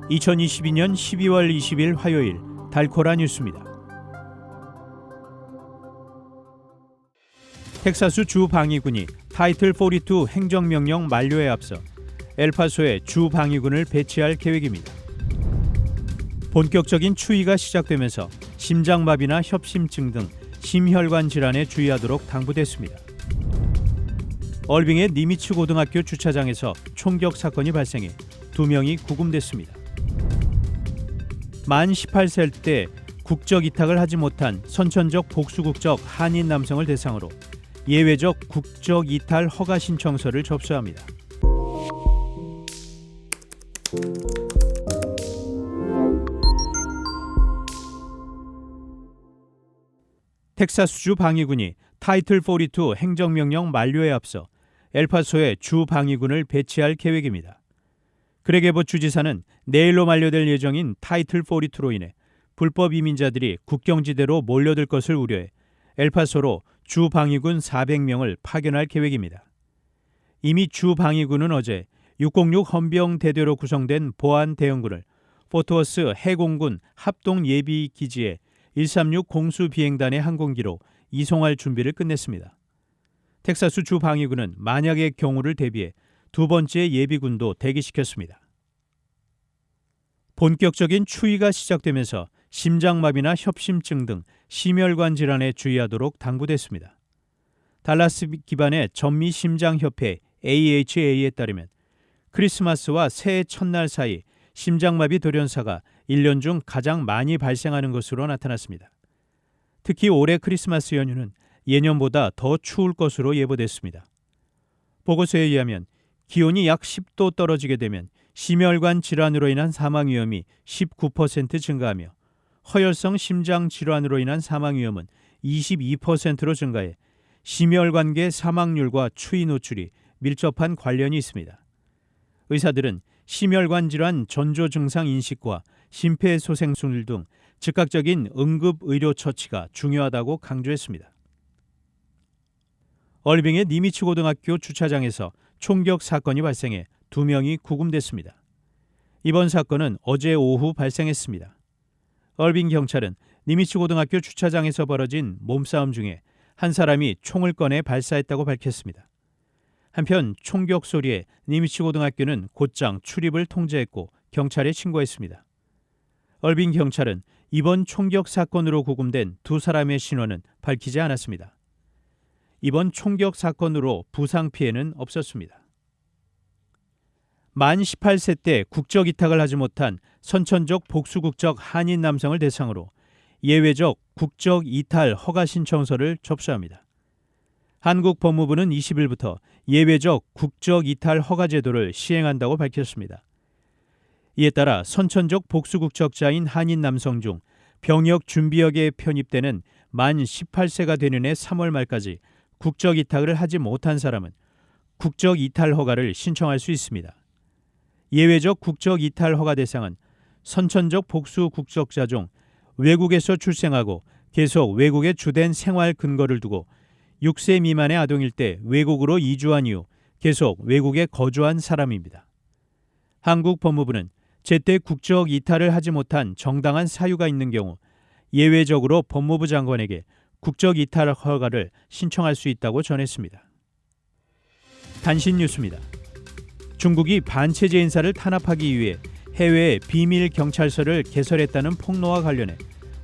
2022년 12월 20일 화요일 달코라 뉴스입니다. 텍사스 주 방위군이 타이틀 42 행정명령 만료에 앞서 엘파소에 주 방위군을 배치할 계획입니다. 본격적인 추위가 시작되면서 심장마비나 협심증 등 심혈관 질환에 주의하도록 당부됐습니다. 얼빙의 니미츠 고등학교 주차장에서 총격 사건이 발생해 2명이 구금됐습니다. 만 18세 때 국적 이탈을 하지 못한 선천적 복수국적 한인 남성을 대상으로 예외적 국적 이탈 허가 신청서를 접수합니다. 텍사스주 방위군이 타이틀 42 행정명령 만료에 앞서 엘파소에 주 방위군을 배치할 계획입니다. 그렉 에봇 주지사는 내일로 만료될 예정인 타이틀 42로 인해 불법 이민자들이 국경지대로 몰려들 것을 우려해 엘파소로 주 방위군 400명을 파견할 계획입니다. 이미 주 방위군은 어제 606 헌병대대로 구성된 보안 대응군을 포트워스 해공군 합동 예비 기지에 136 공수 비행단의 항공기로 이송할 준비를 끝냈습니다. 텍사스 주 방위군은 만약의 경우를 대비해 두 번째 예비군도 대기시켰습니다. 본격적인 추위가 시작되면서 심장마비나 협심증 등 심혈관 질환에 주의하도록 당부됐습니다. 달라스 기반의 전미심장협회 AHA에 따르면 크리스마스와 새해 첫날 사이 심장마비 돌연사가 1년 중 가장 많이 발생하는 것으로 나타났습니다. 특히 올해 크리스마스 연휴는 예년보다 더 추울 것으로 예보됐습니다. 보고서에 의하면 기온이 약 10도 떨어지게 되면 심혈관 질환으로 인한 사망 위험이 19% 증가하며 허혈성 심장 질환으로 인한 사망 위험은 22%로 증가해 심혈관계 사망률과 추위 노출이 밀접한 관련이 있습니다. 의사들은 심혈관 질환 전조 증상 인식과 심폐소생술 등 즉각적인 응급 의료 처치가 중요하다고 강조했습니다. 얼빙의 니미츠 고등학교 주차장에서 총격 사건이 발생해 2명이 구금됐습니다. 이번 사건은 어제 오후 발생했습니다. 얼빙 경찰은 니미츠 고등학교 주차장에서 벌어진 몸싸움 중에 한 사람이 총을 꺼내 발사했다고 밝혔습니다. 한편 총격 소리에 니미츠 고등학교는 곧장 출입을 통제했고 경찰에 신고했습니다. 얼빙 경찰은 이번 총격 사건으로 구금된 2사람의 신원은 밝히지 않았습니다. 이번 총격 사건으로 부상 피해는 없었습니다. 만 18세 때 국적 이탈을 하지 못한 선천적 복수국적 한인 남성을 대상으로 예외적 국적 이탈 허가 신청서를 접수합니다. 한국 법무부는 20일부터 예외적 국적 이탈 허가 제도를 시행한다고 밝혔습니다. 이에 따라 선천적 복수국적자인 한인 남성 중 병역 준비역에 편입되는 만 18세가 되는 해 3월 말까지 국적 이탈을 하지 못한 사람은 국적 이탈 허가를 신청할 수 있습니다. 예외적 국적 이탈 허가 대상은 선천적 복수 국적자 중 외국에서 출생하고 계속 외국에 주된 생활 근거를 두고 6세 미만의 아동일 때 외국으로 이주한 이후 계속 외국에 거주한 사람입니다. 한국 법무부는 제때 국적 이탈을 하지 못한 정당한 사유가 있는 경우 예외적으로 법무부 장관에게 국적 이탈 허가를 신청할 수 있다고 전했습니다. 단신 뉴스입니다. 중국이 반체제 인사를 탄압하기 위해 해외에 비밀 경찰서를 개설했다는 폭로와 관련해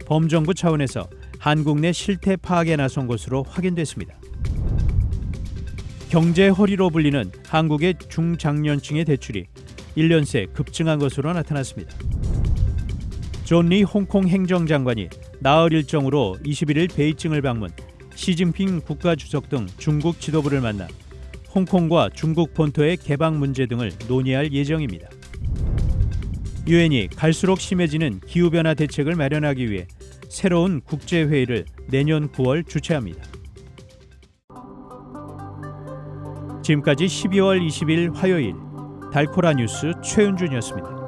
범정부 차원에서 한국 내 실태 파악에 나선 것으로 확인됐습니다. 경제 허리로 불리는 한국의 중장년층의 대출이 1년 새 급증한 것으로 나타났습니다. 존 리 홍콩 행정장관이 나흘 일정으로 21일 베이징을 방문, 시진핑 국가주석 등 중국 지도부를 만나 홍콩과 중국 본토의 개방 문제 등을 논의할 예정입니다. 유엔이 갈수록 심해지는 기후변화 대책을 마련하기 위해 새로운 국제회의를 내년 9월 주최합니다. 지금까지 12월 20일 화요일 달코라 뉴스 최윤준이었습니다.